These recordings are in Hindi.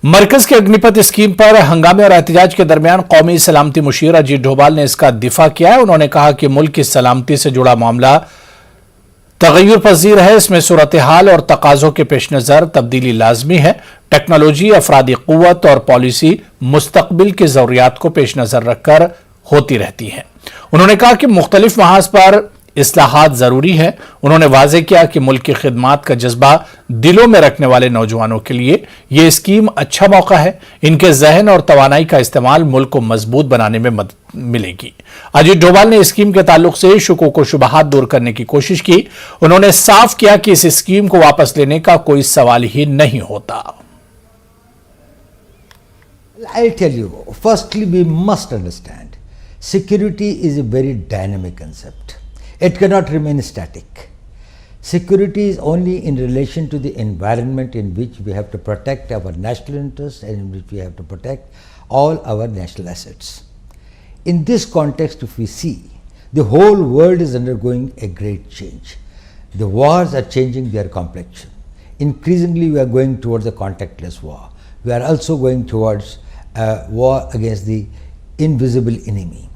मरकज के अग्निपथ स्कीम पर हंगामे और एहतजाज के दरमियान कौमी सलामती मुशीर अजीत डोभाल ने इसका दिफा किया है। उन्होंने कहा कि मुल्क की सलामती से जुड़ा मामला तगय्युर पजीर है। इसमें सूरत हाल और तकाजों के पेश नजर तब्दीली लाजमी है। टेक्नोलॉजी, अफरादी कुव्वत और पॉलिसी मुस्तकबिल की जरूरियात को पेश नजर रखकर होती रहती है। उन्होंने कहा कि मुख्तलिफ महाज पर इस्लाहात जरूरी है। उन्होंने वाजे किया कि मुल्क की खिदमात का जज्बा दिलों में रखने वाले नौजवानों के लिए यह स्कीम अच्छा मौका है। इनके जहन और तवानाई का इस्तेमाल मुल्क को मजबूत बनाने में मदद मिलेगी। अजीत डोभाल ने स्कीम के ताल्लुक से शुकूक व शुबहात दूर करने की कोशिश की। उन्होंने साफ किया कि इस स्कीम को वापस लेने का कोई सवाल ही नहीं होता। I'll tell you, firstly we must understand, security is a very dynamic concept. It cannot remain static. Security is only in relation to the environment in which we have to protect our national interests and in which we have to protect all our national assets. In this context, if we see, the whole world is undergoing a great change. The wars are changing their complexion. Increasingly, we are going towards a contactless war. We are also going towards a war against the invisible enemy.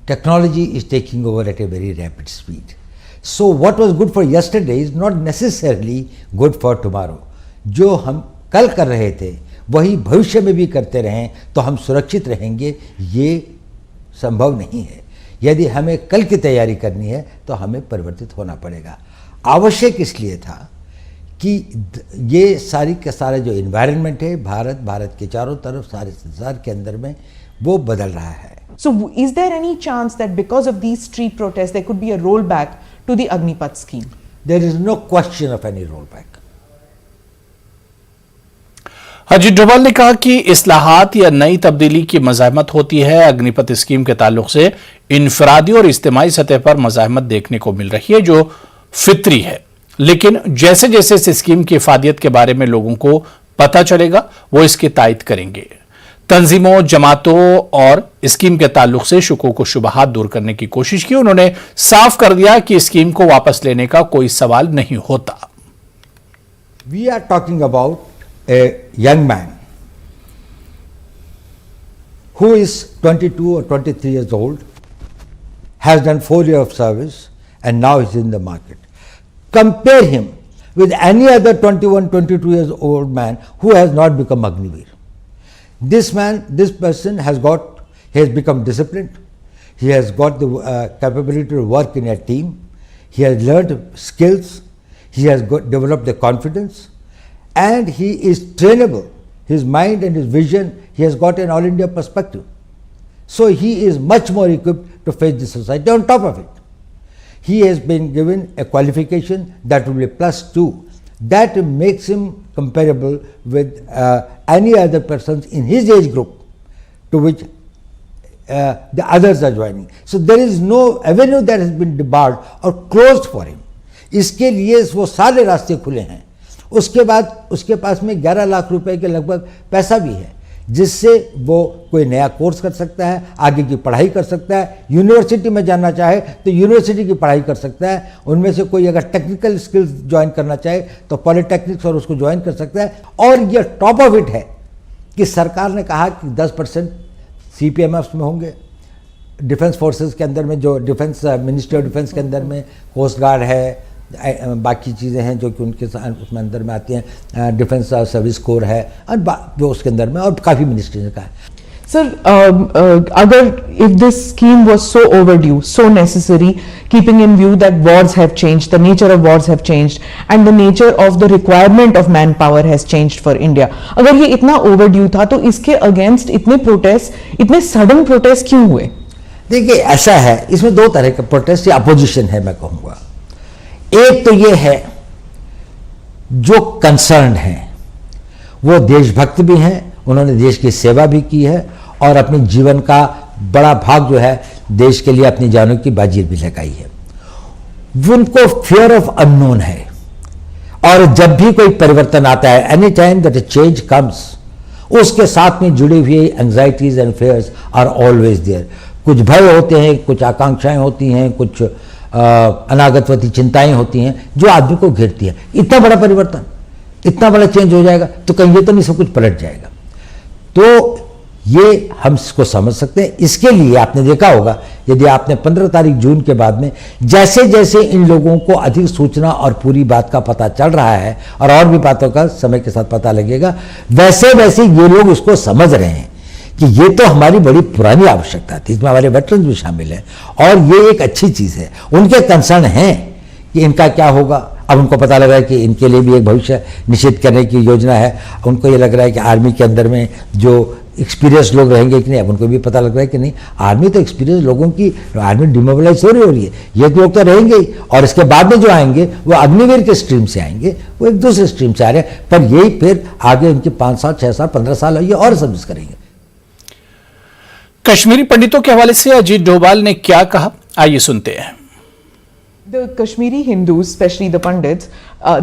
Technology is taking over at a very rapid speed. So what was good for yesterday is not necessarily good for tomorrow. जो हम कल कर रहे थे वही भविष्य में भी करते रहें तो हम सुरक्षित रहेंगे, ये संभव नहीं है। यदि हमें कल की तैयारी करनी है तो हमें परिवर्तित होना पड़ेगा। आवश्यक इसलिए था कि ये सारी का सारा जो एनवायरनमेंट है भारत के चारों तरफ सारे संसार के अंदर में वो बदल रहा है। So is there any chance that because of these street protests there could be a rollback to the Agnipath scheme? There is no question of any rollback. Ajit Doval ने कहा कि इस्लाहात या नई तब्दीली की मज़ाहमत होती है। अग्निपथ स्कीम के ताल्लुक से इनफरादी और इज्तिमाई सतह पर मज़ाहमत देखने को मिल रही है जो फित्री है, लेकिन जैसे जैसे इस स्कीम की इफादियत के बारे में लोगों को पता चलेगा वो इसकी तायद करेंगे। तंजीमों, जमातों और स्कीम के ताल्लुक से शुकूक व शुबहात दूर करने की कोशिश की। उन्होंने साफ कर दिया कि स्कीम को वापस लेने का कोई सवाल नहीं होता। We are talking about a young man who is 22 or 23 years old, has done 4 years of service and now is in the market. Compare him with any other 21, 22 years old man who has not become Agniveer. This person has become disciplined. He has got the capability to work in a team. He has learned skills. He has developed the confidence, and he is trainable. His mind and his vision, he has got an all India perspective. So he is much more equipped to face the society. On top of it, he has been given a qualification that will be +2. That makes him comparable with any other persons in his age group to which the others are joining. So there is no avenue that has been debarred or closed for him. इसके लिए वो सारे रास्ते खुले हैं। उसके बाद उसके पास में 11 लाख रुपए के लगभग पैसा भी है जिससे वो कोई नया कोर्स कर सकता है, आगे की पढ़ाई कर सकता है। यूनिवर्सिटी में जाना चाहे तो यूनिवर्सिटी की पढ़ाई कर सकता है। उनमें से कोई अगर टेक्निकल स्किल्स ज्वाइन करना चाहे तो पॉलिटेक्निक्स और उसको ज्वाइन कर सकता है। और ये टॉप ऑफ इट है कि सरकार ने कहा कि 10% CPMFs में होंगे, डिफेंस फोर्सेस के अंदर में, जो डिफेंस मिनिस्ट्री ऑफ डिफेंस के अंदर में कोस्ट गार्ड है, बाकी चीज़ें हैं जो कि उनके उसमें अंदर में आती हैं, डिफेंस सर्विस कोर है और जो उसके अंदर में और काफ़ी मिनिस्ट्री का है। Sir, अगर if this scheme was so overdue, so necessary, keeping in view that wars have changed, the nature of wars have changed, and the nature of the requirement of manpower has changed for India, अगर ये इतना overdue था तो इसके against इतने protest, इतने sudden protest क्यों हुए? देखिए ऐसा है, इसमें 2 तरह का प्रोटेस्ट या अपोजिशन है मैं कहूँगा। एक तो ये है जो कंसर्न है वो देशभक्त भी हैं, उन्होंने देश की सेवा भी की है और अपने जीवन का बड़ा भाग जो है देश के लिए अपनी जानों की बाजी भी लगाई है। उनको फियर ऑफ अननोन है और जब भी कोई परिवर्तन आता है, any time that a change comes, उसके साथ में जुड़ी हुई anxieties and fears are always there. कुछ भय होते हैं, कुछ आकांक्षाएं होती हैं, कुछ अनागतवती चिंताएं होती हैं जो आदमी को घेरती है। इतना बड़ा परिवर्तन इतना बड़ा चेंज हो जाएगा तो कहीं ये तो नहीं सब कुछ पलट जाएगा। तो ये हम इसको समझ सकते हैं। इसके लिए आपने देखा होगा, यदि आपने 15 तारीख जून के बाद में जैसे जैसे इन लोगों को अधिक सूचना और पूरी बात का पता चल रहा है और भी बातों का समय के साथ पता लगेगा, वैसे वैसे ये लोग उसको समझ रहे हैं कि ये तो हमारी बड़ी पुरानी आवश्यकता थी, इसमें हमारे वेटरन्स भी शामिल हैं और ये एक अच्छी चीज़ है। उनके कंसर्न हैं कि इनका क्या होगा। अब उनको पता लग रहा है कि इनके लिए भी एक भविष्य निश्चित करने की योजना है। उनको ये लग रहा है कि आर्मी के अंदर में जो एक्सपीरियंस लोग रहेंगे कि नहीं, अब उनको भी पता लग रहा है कि नहीं, आर्मी तो एक्सपीरियंस लोगों की, आर्मी डिमोबिलाइज हो रही है, ये लोग तो रहेंगे ही। और इसके बाद में जो आएंगे वो अग्निवीर के स्ट्रीम से आएंगे, वो एक दूसरे स्ट्रीम से आ रहे हैं, पर यही फिर आगे इनके 5 साल 6 साल 15 साल ये और सर्विस करेंगे। कश्मीरी पंडितों के हवाले से अजीत डोभाल ने क्या कहा, आइए सुनते हैं। The Kashmiri Hindus, especially the Pandits,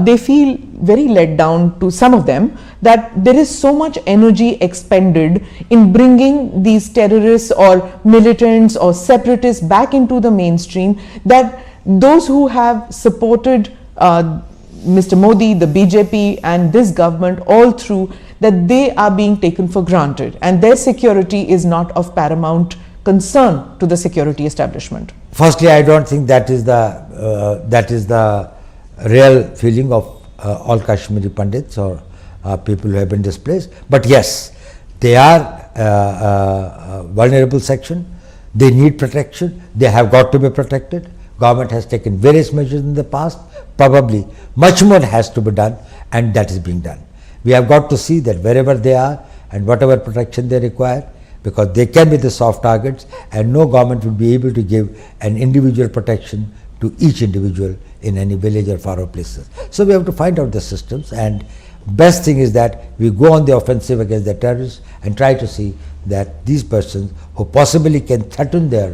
they feel very let down, to some of them, that there is so much energy expended in bringing these terrorists or militants or separatists back into the mainstream, that those who have supported Mr. Modi, the BJP and this government all through, that they are being taken for granted and their security is not of paramount concern to the security establishment. Firstly, I don't think that is the real feeling of all Kashmiri Pandits or people who have been displaced. But yes, they are a vulnerable section. They need protection. They have got to be protected. Government has taken various measures in the past. Probably much more has to be done, and that is being done. We have got to see that wherever they are and whatever protection they require, because they can be the soft targets and no government will be able to give an individual protection to each individual in any village or far off places. So we have to find out the systems, and best thing is that we go on the offensive against the terrorists and try to see that these persons who possibly can threaten their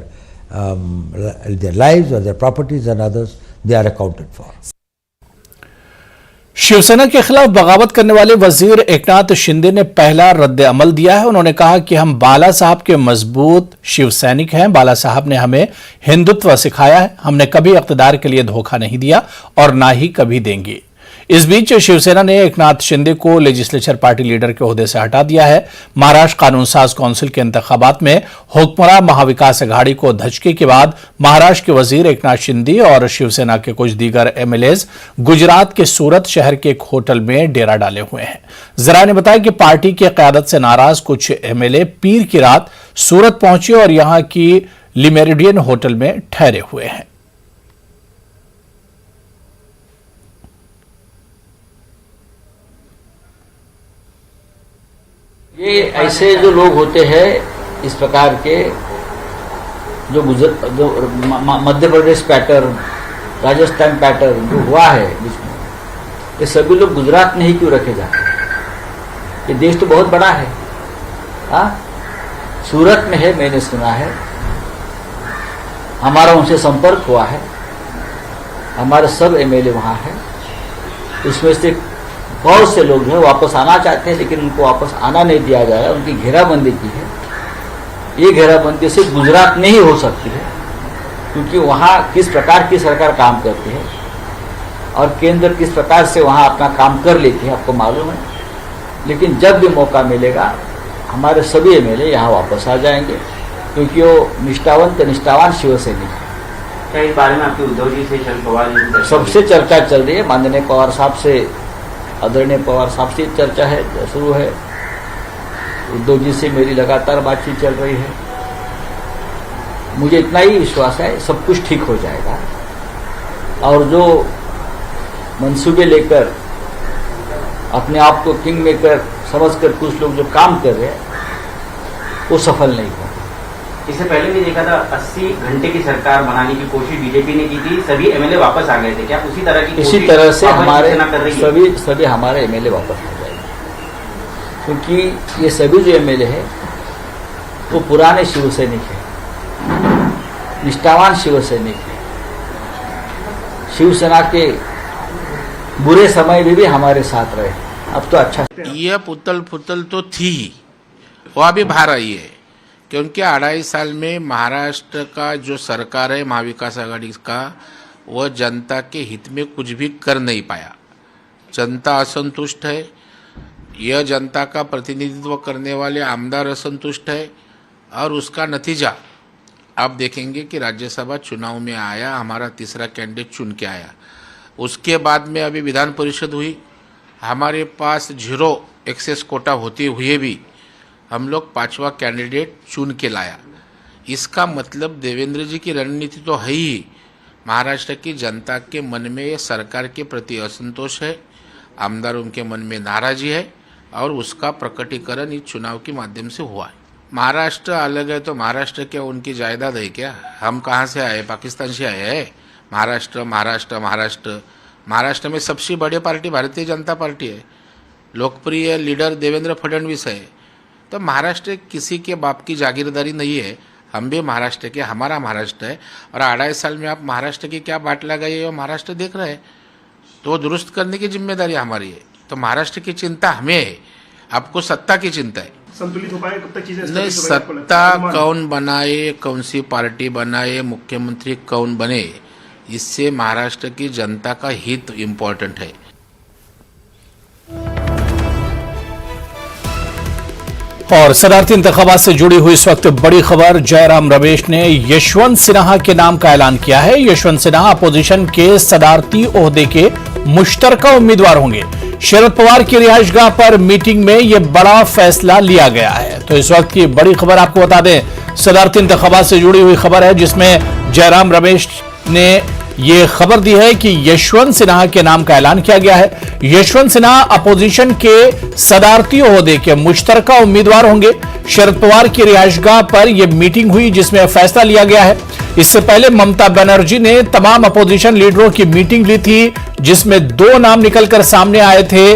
lives or their properties and others, they are accounted for. Shiv Sena के खिलाफ बगावत करने वाले वजीर एकनाथ शिंदे ने पहला रद्द अमल दिया है। उन्होंने कहा कि हम बाला साहब के मजबूत शिव सैनिक हैं। बाला साहब ने हमें हिंदुत्व सिखाया है। हमने कभी इख्तिदार के लिए धोखा नहीं दिया और ना ही कभी देंगे। इस बीच शिवसेना ने एकनाथ शिंदे को लेजिस्लेचर पार्टी लीडर के ओहदे से हटा दिया है। महाराष्ट्र कानून साज काउंसिल के इंतखाबात में हुक्मरान महाविकास अघाड़ी को धचके के बाद महाराष्ट्र के वजीर एकनाथ शिंदे और शिवसेना के कुछ दीगर एमएलएज गुजरात के सूरत शहर के एक होटल में डेरा डाले हुए हैं। जरा ने बताया कि पार्टी की क़यादत से नाराज कुछ एमएलए पीर की रात सूरत पहुंचे और यहां की लिमेरिडियन होटल में ठहरे हुए हैं। ये ऐसे जो लोग होते हैं इस प्रकार के जो मध्य प्रदेश पैटर्न, राजस्थान पैटर्न जो हुआ है जिसमें, ये सभी लोग गुजरात में ही क्यों रखे जाते हैं? ये देश तो बहुत बड़ा है। सूरत में है, मैंने सुना है, हमारा उनसे संपर्क हुआ है, हमारे सब एमएलए वहाँ है। उसमें से बहुत से लोग जो है वापस आना चाहते हैं, लेकिन उनको वापस आना नहीं दिया जा रहा है। उनकी घेराबंदी की है। ये घेराबंदी सिर्फ गुजरात में ही हो सकती है, क्योंकि वहाँ किस प्रकार की सरकार काम करती है और केंद्र किस प्रकार से वहाँ अपना काम कर लेती है, आपको मालूम है। लेकिन जब भी मौका मिलेगा हमारे सभी एमएलए यहाँ वापस आ जाएंगे, क्योंकि वो निष्ठावान शिवसैनिक है। क्या इस बारे में आपकी उद्धव जी से शरद पवार जी सबसे चर्चा चल रही है। माननीय पवार साहब से, आदरणीय पवार साहब से चर्चा है, शुरू है। उद्धव जी से मेरी लगातार बातचीत चल रही है। मुझे इतना ही विश्वास है सब कुछ ठीक हो जाएगा, और जो मंसूबे लेकर अपने आप को किंग मेकर समझकर कुछ लोग जो काम कर रहे हैं वो सफल नहीं हुआ। इससे पहले भी देखा था 80 घंटे की सरकार बनाने की कोशिश बीजेपी ने की थी, सभी एमएलए वापस आ गए थे। क्या उसी तरह की इसी तरह से हमारे सभी हमारे एमएलए वापस आ जाएंगे, क्योंकि ये सभी जो एमएलए है वो पुराने शिवसैनिक है, निष्ठावान शिवसैनिक है। शिवसेना के बुरे समय में भी हमारे साथ रहे। अब तो अच्छा, यह पुतल फुतल तो थी ही, वो अभी बाहर आई है, क्योंकि 2.5 साल में महाराष्ट्र का जो सरकार है महाविकास आघाड़ी का, वह जनता के हित में कुछ भी कर नहीं पाया। जनता असंतुष्ट है, यह जनता का प्रतिनिधित्व करने वाले आमदार असंतुष्ट है और उसका नतीजा आप देखेंगे कि राज्यसभा चुनाव में आया, हमारा तीसरा कैंडिडेट चुन के आया। उसके बाद में अभी विधान परिषद हुई, हमारे पास 0 एक्सेस कोटा होते हुए भी हम लोग 5वां कैंडिडेट चुन के लाया। इसका मतलब देवेंद्र जी की रणनीति तो है ही, महाराष्ट्र की जनता के मन में सरकार के प्रति असंतोष है, आमदारों के मन में नाराजी है और उसका प्रकटीकरण इस चुनाव के माध्यम से हुआ है। महाराष्ट्र अलग है तो महाराष्ट्र क्या उनकी जायदाद है क्या? हम कहाँ से आए? पाकिस्तान से आए हैं? महाराष्ट्र में सबसे बड़ी पार्टी भारतीय जनता पार्टी है, लोकप्रिय लीडर देवेंद्र फडणवीस है। तो महाराष्ट्र किसी के बाप की जागीरदारी नहीं है, हम भी महाराष्ट्र के, हमारा महाराष्ट्र है। और 2.5 साल में आप महाराष्ट्र की क्या बाट लगाई है, महाराष्ट्र देख रहे हैं, तो दुरुस्त करने की जिम्मेदारी हमारी है। तो महाराष्ट्र की चिंता हमें है, आपको सत्ता की चिंता है। संतुलित हो पाए कब तक चीजें नहीं, सत्ता कौन बनाए, कौन सी पार्टी बनाए, मुख्यमंत्री कौन बने, इससे महाराष्ट्र की जनता का हित इम्पोर्टेंट है। और सदारती इंतखाबात से जुड़ी हुई इस वक्त बड़ी खबर, जयराम रमेश ने यशवंत सिन्हा के नाम का ऐलान किया है। यशवंत सिन्हा अपोजिशन के सदारती ओहदे के मुश्तरका उम्मीदवार होंगे। शरद पवार की रिहाइशगाह पर मीटिंग में यह बड़ा फैसला लिया गया है। तो इस वक्त की बड़ी खबर आपको बता दें, सदारती इंतखाबात से जुड़ी हुई खबर है, जिसमें जयराम रमेश ने यह खबर दी है कि यशवंत सिन्हा के नाम का ऐलान किया गया है। यशवंत सिन्हा अपोजिशन के सदारती ओहदे के मुश्तरका उम्मीदवार होंगे। शरद पवार की रिहाइशगाह पर यह मीटिंग हुई, जिसमें फैसला लिया गया है। इससे पहले ममता बनर्जी ने तमाम अपोजिशन लीडरों की मीटिंग ली थी, जिसमें 2 नाम निकलकर सामने आए थे,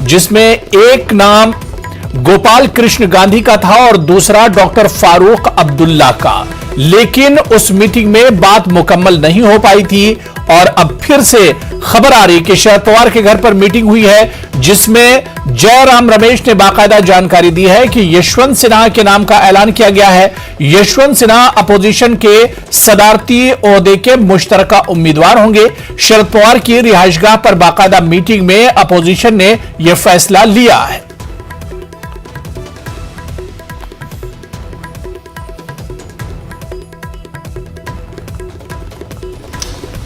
जिसमें एक नाम गोपाल कृष्ण गांधी का था और दूसरा डॉक्टर फारूक अब्दुल्ला का। लेकिन उस मीटिंग में बात मुकम्मल नहीं हो पाई थी और अब फिर से खबर आ रही कि शरद पवार के घर पर मीटिंग हुई है, जिसमें जयराम रमेश ने बाकायदा जानकारी दी है कि यशवंत सिन्हा के नाम का ऐलान किया गया है। यशवंत सिन्हा अपोजिशन के सदारती ओहदे के मुश्तरका उम्मीदवार होंगे। शरद पवार की रिहाइशगाह पर बाकायदा मीटिंग में अपोजिशन ने यह फैसला लिया है।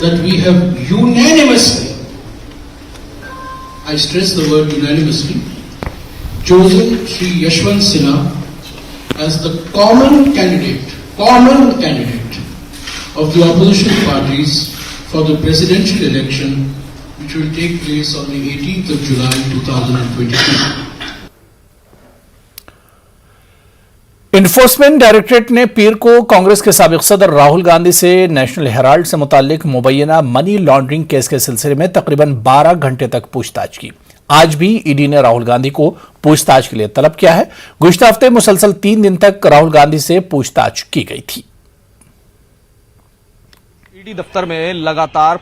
That we have unanimously, I stress the word unanimously, chosen Shri Yashwant Sinha as the common candidate of the opposition parties for the presidential election, which will take place on the 18th of July 2022. Enforcement directorate ने पीर को कांग्रेस के साबिक सदर राहुल गांधी से नेशनल हेराल्ड से मुताल्लिक मुबैना मनी लॉन्ड्रिंग केस के सिलसिले में तकरीबन 12 घंटे तक पूछताछ की। आज भी ईडी ने राहुल गांधी को पूछताछ के लिए तलब किया है। गुज़िश्ता हफ्ते मुसलसल 3 दिन तक राहुल गांधी से पूछताछ की गई थी। ईडी दफ्तर में लगातार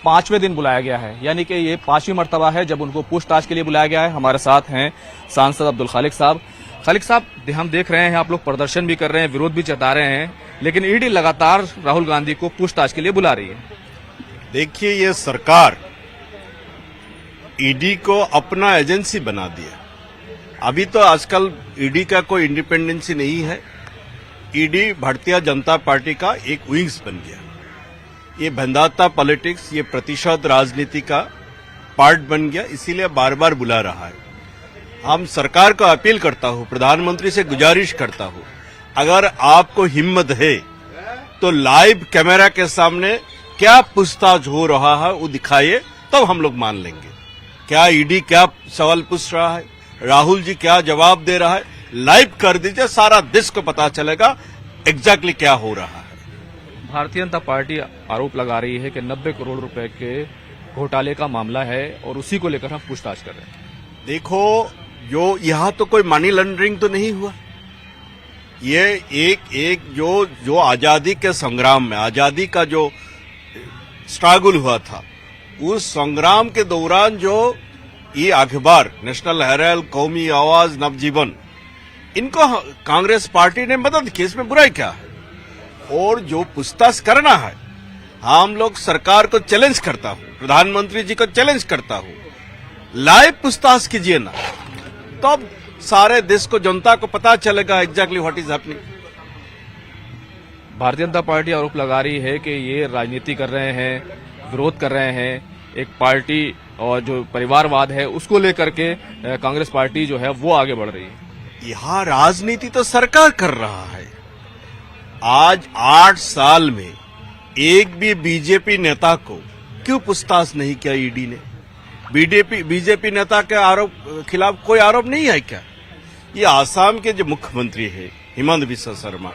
5वें दिन बुलाया गया है, यानी कि ये 5वीं मर्तबा है जब उनको पूछताछ के लिए बुलाया गया है। हमारे साथ हैं सांसद अब्दुल खालिक साहब। खालिक साहब, हम देख रहे हैं आप लोग प्रदर्शन भी कर रहे हैं, विरोध भी जता रहे हैं, लेकिन ईडी लगातार राहुल गांधी को पूछताछ के लिए बुला रही है। देखिए, ये सरकार ईडी को अपना एजेंसी बना दिया। अभी तो आजकल ईडी का कोई इंडिपेंडेंसी नहीं है। ईडी भारतीय जनता पार्टी का एक विंग्स बन गया। ये भेंदाता पॉलिटिक्स, ये प्रतिशत राजनीति का पार्ट बन गया, इसीलिए बार बार बुला रहा है। हम सरकार को अपील करता हूं, प्रधानमंत्री से गुजारिश करता हूं, अगर आपको हिम्मत है तो लाइव कैमरा के सामने क्या पूछताछ हो रहा है वो दिखाइए, तब हम लोग मान लेंगे। क्या ईडी क्या सवाल पूछ रहा है, राहुल जी क्या जवाब दे रहा है, लाइव कर दीजिए, सारा देश को पता चलेगा एग्जैक्टली क्या हो रहा है। भारतीय जनता पार्टी आरोप लगा रही है कि 90 करोड़ रुपए के घोटाले का मामला है और उसी को लेकर हम पूछताछ कर रहे हैं। देखो, जो यहां तो कोई मनी लॉन्ड्रिंग तो नहीं हुआ। ये एक जो आजादी के संग्राम में, आजादी का जो स्ट्रगल हुआ था, उस संग्राम के दौरान जो ये अखबार नेशनल हेराल्ड, कौमी आवाज, नवजीवन, इनको कांग्रेस पार्टी ने मदद की, इसमें बुराई क्या है। और जो पूछताछ करना है, हम लोग सरकार को चैलेंज करता हूं, प्रधानमंत्री जी को चैलेंज करता हूं लाइव पूछताछ कीजिए ना, तब सारे देश को, जनता को पता चलेगा exactly what is happening. Bharatiya Janata party आरोप लगा रही है कि ये राजनीति कर रहे हैं, विरोध कर रहे हैं, एक पार्टी और जो परिवारवाद है उसको लेकर के कांग्रेस पार्टी जो है वो आगे बढ़ रही है। यहां राजनीति तो सरकार कर रहा है। आज 8 साल में एक भी बीजेपी नेता को क्यों पूछताछ नहीं किया ईडी ने? बीजेपी नेता के खिलाफ कोई आरोप नहीं है क्या? ये आसाम के जो मुख्यमंत्री है हिमंत बिस्वा शर्मा,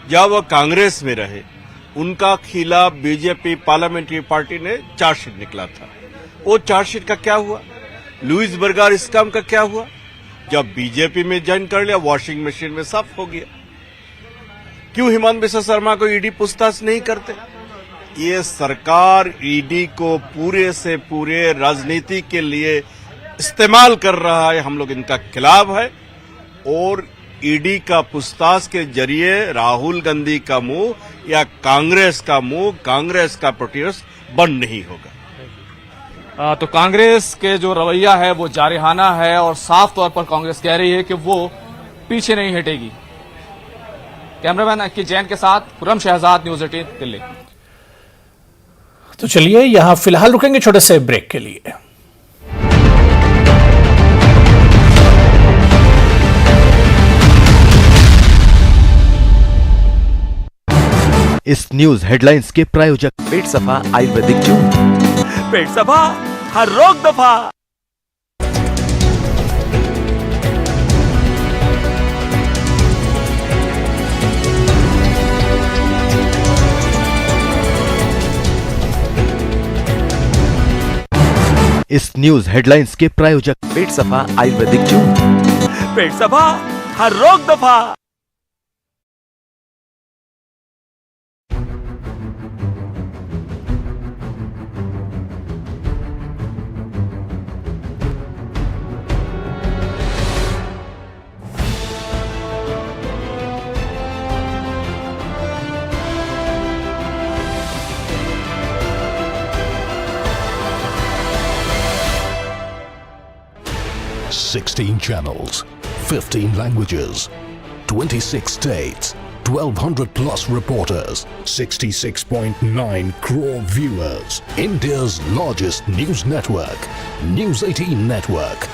जब वो कांग्रेस में रहे, उनका खिलाफ बीजेपी पार्लियामेंट्री पार्टी ने चार्जशीट निकला था। वो चार्जशीट का क्या हुआ? लुइस बर्गर स्कैम का क्या हुआ? जब बीजेपी में ज्वाइन कर लिया, वॉशिंग मशीन में साफ हो गया। क्यों हिमंत बिस्वा शर्मा को ईडी पूछताछ नहीं करते? ये सरकार ईडी को पूरे से पूरे राजनीति के लिए इस्तेमाल कर रहा है। हम लोग इनका खिलाफ है और ईडी का पूछताछ के जरिए राहुल गांधी का मुंह या कांग्रेस का मुंह, कांग्रेस का प्रोटेस्ट बंद नहीं होगा। तो कांग्रेस के जो रवैया है वो जारहाना है और साफ तौर पर कांग्रेस कह रही है कि वो पीछे नहीं हटेगी। कैमरामैन अंकित जैन के साथ खुर्रम शहजाद, न्यूज़ 18 दिल्ली। तो चलिए यहां फिलहाल रुकेंगे छोटे से ब्रेक के लिए। इस न्यूज हेडलाइंस के प्रायोजक पेट सफा आयुर्वेदिक जूस। पेट सफा, हर रोग दफा। इस न्यूज हेडलाइंस के प्रायोजक पेट सफा आयुर्वेदिक जूस। पेट सफा, हर रोग दफा। $16 channels, 15 languages, 26 states, 1,200 plus reporters, 66.9 crore viewers. India's largest news network, News 18 Network.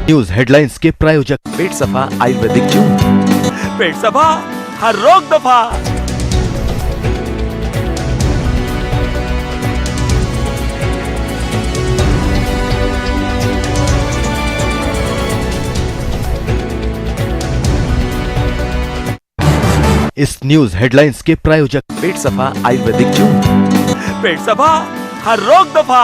News headlines के प्रायोजक पेट सफा आयुर्वेदिक जूस। पेट सफा, हर रोग दफा। इस न्यूज हेडलाइंस के प्रायोजक पेट सफा आयुर्वेदिक जूस। पेट सफा, हर रोग दफा।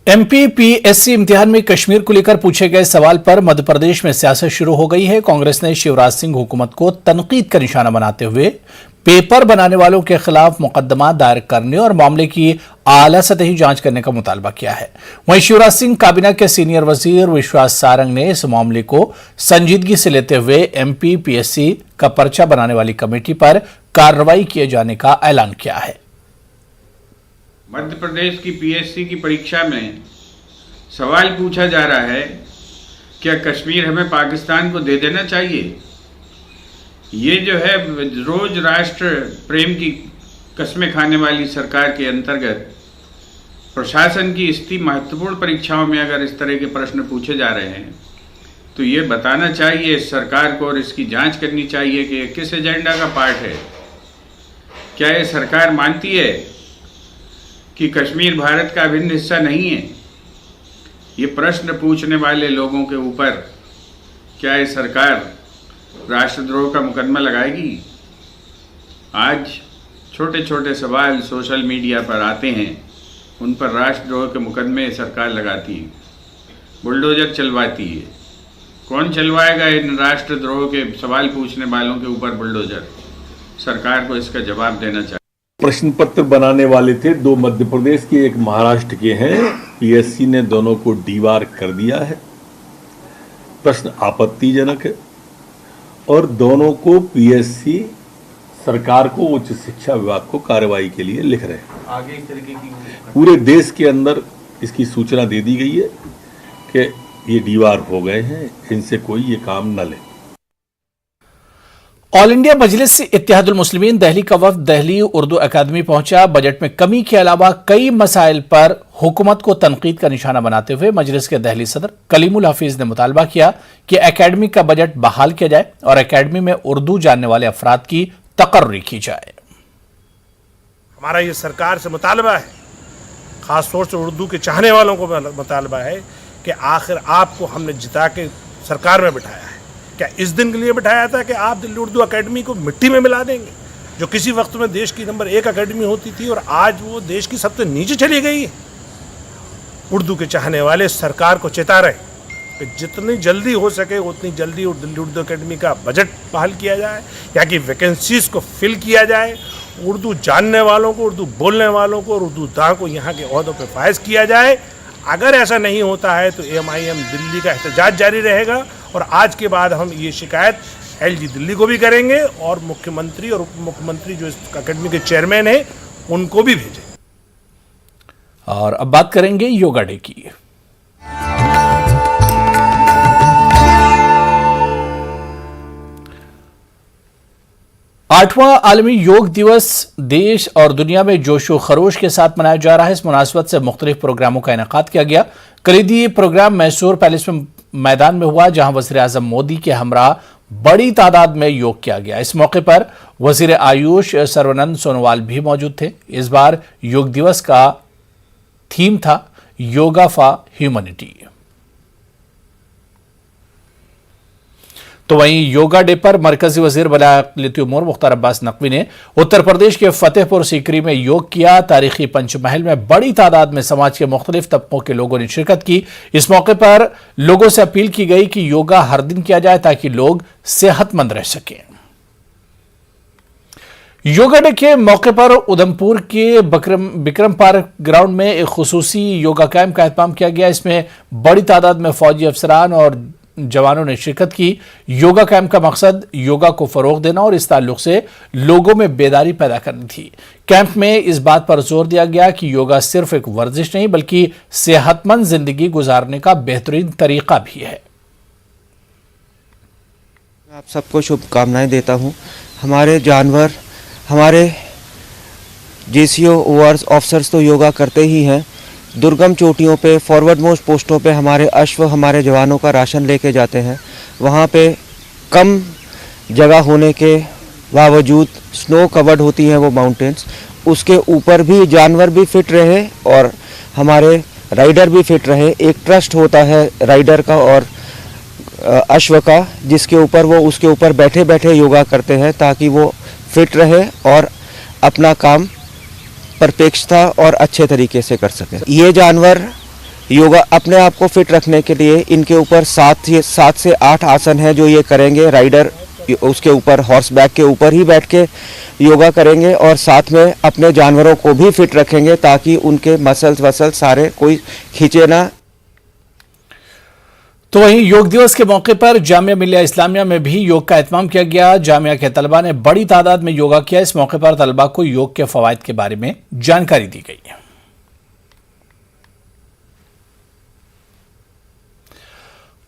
MPPSC इम्तिहान में कश्मीर को लेकर पूछे गए सवाल पर मध्य प्रदेश में सियासत शुरू हो गई है। कांग्रेस ने शिवराज सिंह हुकूमत को तनकीद का निशाना बनाते हुए पेपर बनाने वालों के खिलाफ मुकदमा दायर करने और मामले की आला सतही जांच करने का मुतालबा किया है। वहीं शिवराज सिंह काबीना के सीनियर वजीर विश्वास सारंग ने इस मामले को संजीदगी से लेते हुए MPPSC का पर्चा बनाने वाली कमेटी पर कार्रवाई किए जाने का ऐलान किया है। मध्य प्रदेश की PSC की परीक्षा में सवाल पूछा जा रहा है, क्या कश्मीर हमें पाकिस्तान को दे देना चाहिए? ये जो है रोज राष्ट्र प्रेम की कस्में खाने वाली सरकार के अंतर्गत प्रशासन की इतनी महत्वपूर्ण परीक्षाओं में अगर इस तरह के प्रश्न पूछे जा रहे हैं तो ये बताना चाहिए इस सरकार को और इसकी जांच करनी चाहिए कि ये किस एजेंडा का पार्ट है। क्या ये सरकार मानती है कि कश्मीर भारत का अभिन्न हिस्सा नहीं है? ये प्रश्न पूछने वाले लोगों के ऊपर क्या ये सरकार राष्ट्रद्रोह का मुकदमा लगाएगी? आज छोटे छोटे सवाल सोशल मीडिया पर आते हैं, उन पर राष्ट्रद्रोह के मुकदमे सरकार लगाती है, बुलडोजर चलवाती है। कौन चलवाएगा इन राष्ट्रद्रोह के सवाल पूछने वालों के ऊपर बुलडोजर? सरकार को इसका जवाब देना चाहिए। प्रश्न पत्र बनाने वाले थे, 2 मध्य प्रदेश के, 1 महाराष्ट्र के हैं। पीएससी ने दोनों को डीवार कर दिया है। प्रश्न आपत्तिजनक है और दोनों को पीएससी सरकार को, उच्च शिक्षा विभाग को कार्रवाई के लिए लिख रहे हैं। आगे इस तरीके की पूरे देश के अंदर इसकी सूचना दे दी गई है कि ये डीवार हो गए हैं, इनसे कोई ये काम न ले। ऑल इंडिया मजलिस इत्तेहादुल मुस्लिमीन दिल्ली का वफ्द दिल्ली उर्दू अकादमी पहुंचा। बजट में कमी के अलावा कई मसाइल पर हुकूमत को तनकीद का निशाना बनाते हुए मजलिस के दिल्ली सदर कलीमुल हफीज ने मुतालबा किया कि अकादमी का बजट बहाल किया जाए और अकादमी में उर्दू जानने वाले अफराद की तकर्री की जाए। हमारा ये सरकार से मुतालबा है, खास तौर से उर्दू के चाहने वालों को मुतालबा है कि आखिर आपको हमने जिता के सरकार में बिठाया है, क्या इस दिन के लिए बिठाया था कि आप दिल्ली उर्दू अकेडमी को मिट्टी में मिला देंगे, जो किसी वक्त में देश की नंबर 1 अकेडमी होती थी और आज वो देश की सबसे नीचे चली गई है। उर्दू के चाहने वाले सरकार को चेता रहे कि जितनी जल्दी हो सके उतनी जल्दी दिल्ली उर्दू अकेडमी का बजट बहाल किया जाए, यहाँ की वैकेंसीज को फिल किया जाए, उर्दू जानने वालों को, उर्दू बोलने वालों को और उर्दू दां को यहाँ के ओहदों पर फायज किया जाए। अगर ऐसा नहीं होता है तो AMIM दिल्ली का एहतजाज जारी रहेगा और आज के बाद हम ये शिकायत LG दिल्ली को भी करेंगे और मुख्यमंत्री और उप मुख्यमंत्री जो इस अकेडमी के चेयरमैन हैं उनको भी भेजें। और अब बात करेंगे योगा डे की। आठवां आलमी योग दिवस देश और दुनिया में जोशो खरोश के साथ मनाया जा रहा है। इस मुनासबत से मुख्तलिफ प्रोग्रामों का इनेकाद किया गया। कलीदी प्रोग्राम मैसूर पैलेस में मैदान में हुआ, जहां वज़ीर आज़म मोदी के हमरा बड़ी तादाद में योग किया गया। इस मौके पर वज़ीर आयुष सर्वानंद सोनोवाल भी मौजूद थे। इस बार योग दिवस का थीम था योगा फॉर ह्यूमैनिटी। तो वहीं योगा डे पर मरकजी वजीर वलायती उमूर मुख्तार अब्बास नकवी ने उत्तर प्रदेश के फतेहपुर सीकरी में योग किया। तारीखी पंचमहल में बड़ी तादाद में समाज के मुख्तलिफ तबकों के लोगों ने शिरकत की। इस मौके पर लोगों से अपील की गई कि योगा हर दिन किया जाए ताकि लोग सेहतमंद रह सकें। योगा डे के मौके पर उधमपुर के बिक्रम पार्क ग्राउंड में एक खुसूसी योगा कैंप का एहतमाम किया गया। इसमें बड़ी तादाद में फौजी अफसरान और जवानों ने शिरकत की। योगा कैंप का मकसद योगा को फरोग देना और इस ताल्लुक से लोगों में बेदारी पैदा करनी थी। कैंप में इस बात पर जोर दिया गया कि योगा सिर्फ एक वर्जिश नहीं बल्कि सेहतमंद जिंदगी गुजारने का बेहतरीन तरीका भी है। आप सबको शुभकामनाएं देता हूं। हमारे जानवर, हमारे JCO ऑफिसर्स तो योगा करते ही हैं। दुर्गम चोटियों पे, फॉरवर्ड मोस्ट पोस्टों पे हमारे अश्व हमारे जवानों का राशन लेके जाते हैं। वहाँ पे कम जगह होने के बावजूद स्नो कवर्ड होती हैं वो माउंटेन्स, उसके ऊपर भी जानवर भी फिट रहे और हमारे राइडर भी फिट रहे। एक ट्रस्ट होता है राइडर का और अश्व का, जिसके ऊपर वो उसके ऊपर बैठे बैठे योगा करते हैं ताकि वो फिट रहे और अपना काम परपेक्षता और अच्छे तरीके से कर सके। ये जानवर योगा अपने आप को फिट रखने के लिए इनके ऊपर 7 से 8 आसन है जो ये करेंगे। राइडर उसके ऊपर हॉर्स बैक के ऊपर ही बैठ के योगा करेंगे और साथ में अपने जानवरों को भी फिट रखेंगे ताकि उनके मसल्स सारे कोई खींचे ना। तो वहीं योग दिवस के मौके पर जामिया मिलिया इस्लामिया में भी योग का एहतमाम किया गया। जामिया के तलबा ने बड़ी तादाद में योगा किया। इस मौके पर तलबा को योग के फवायद के बारे में जानकारी दी गई।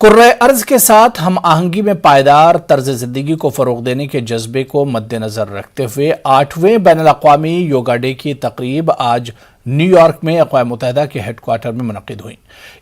कुर्रे अर्ज के साथ हम आहंगी में पायदार तर्ज जिंदगी को फरोग देने के जज्बे को मद्देनजर रखते हुए 8वें बैनुल अक़वामी योगा डे की तकरीब आज न्यूयॉर्क में अक़वाम मुत्तहिदा के हेडक्वार्टर में मुनक़िद हुई।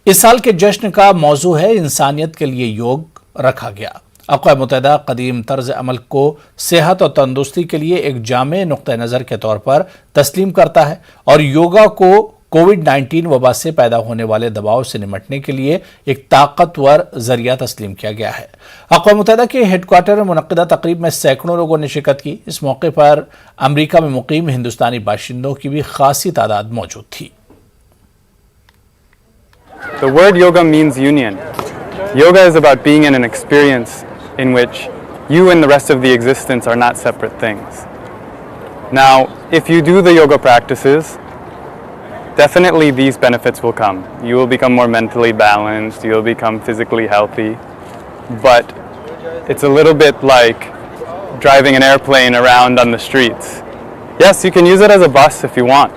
इस साल के जश्न का मौजू है इंसानियत के लिए योग रखा गया। अक़वाम मुत्तहिदा कदीम तर्ज अमल को सेहत और तंदुरुस्ती के लिए एक जामे नुक्ता नज़र के तौर पर तस्लीम करता है और योगा को कोविड-19 वबा से पैदा होने वाले दबाव से निमटने के लिए एक ताकतवर जरिया तस्लीम किया गया है। अक़वाम मुत्तहिदा के हेडक्वार्टर में मुनक़्क़िदा तकरीब में सैकड़ों लोगों ने शिरकत की। इस मौके पर अमरीका में मुकीम हिंदुस्तानी बाशिंदों की भी खासी तादाद मौजूद थी। The word yoga means union. Yoga is about being in an experience in which you and the rest of the existence are not separate things. Now, if you do the yoga practices, definitely these benefits will come. You will become more mentally balanced, you'll become physically healthy, but it's a little bit like driving an airplane around on the streets. Yes, you can use it as a bus if you want,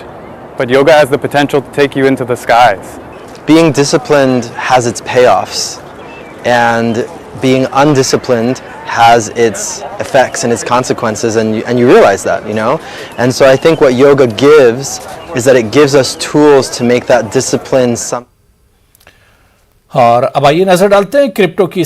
but yoga has the potential to take you into the skies. Being disciplined has its payoffs, and being undisciplined has its effects and its consequences, and you realize that, you know? And so I think what yoga gives is that it gives us tools to make that discipline और अब आइए नजर डालते हैं क्रिप्टो की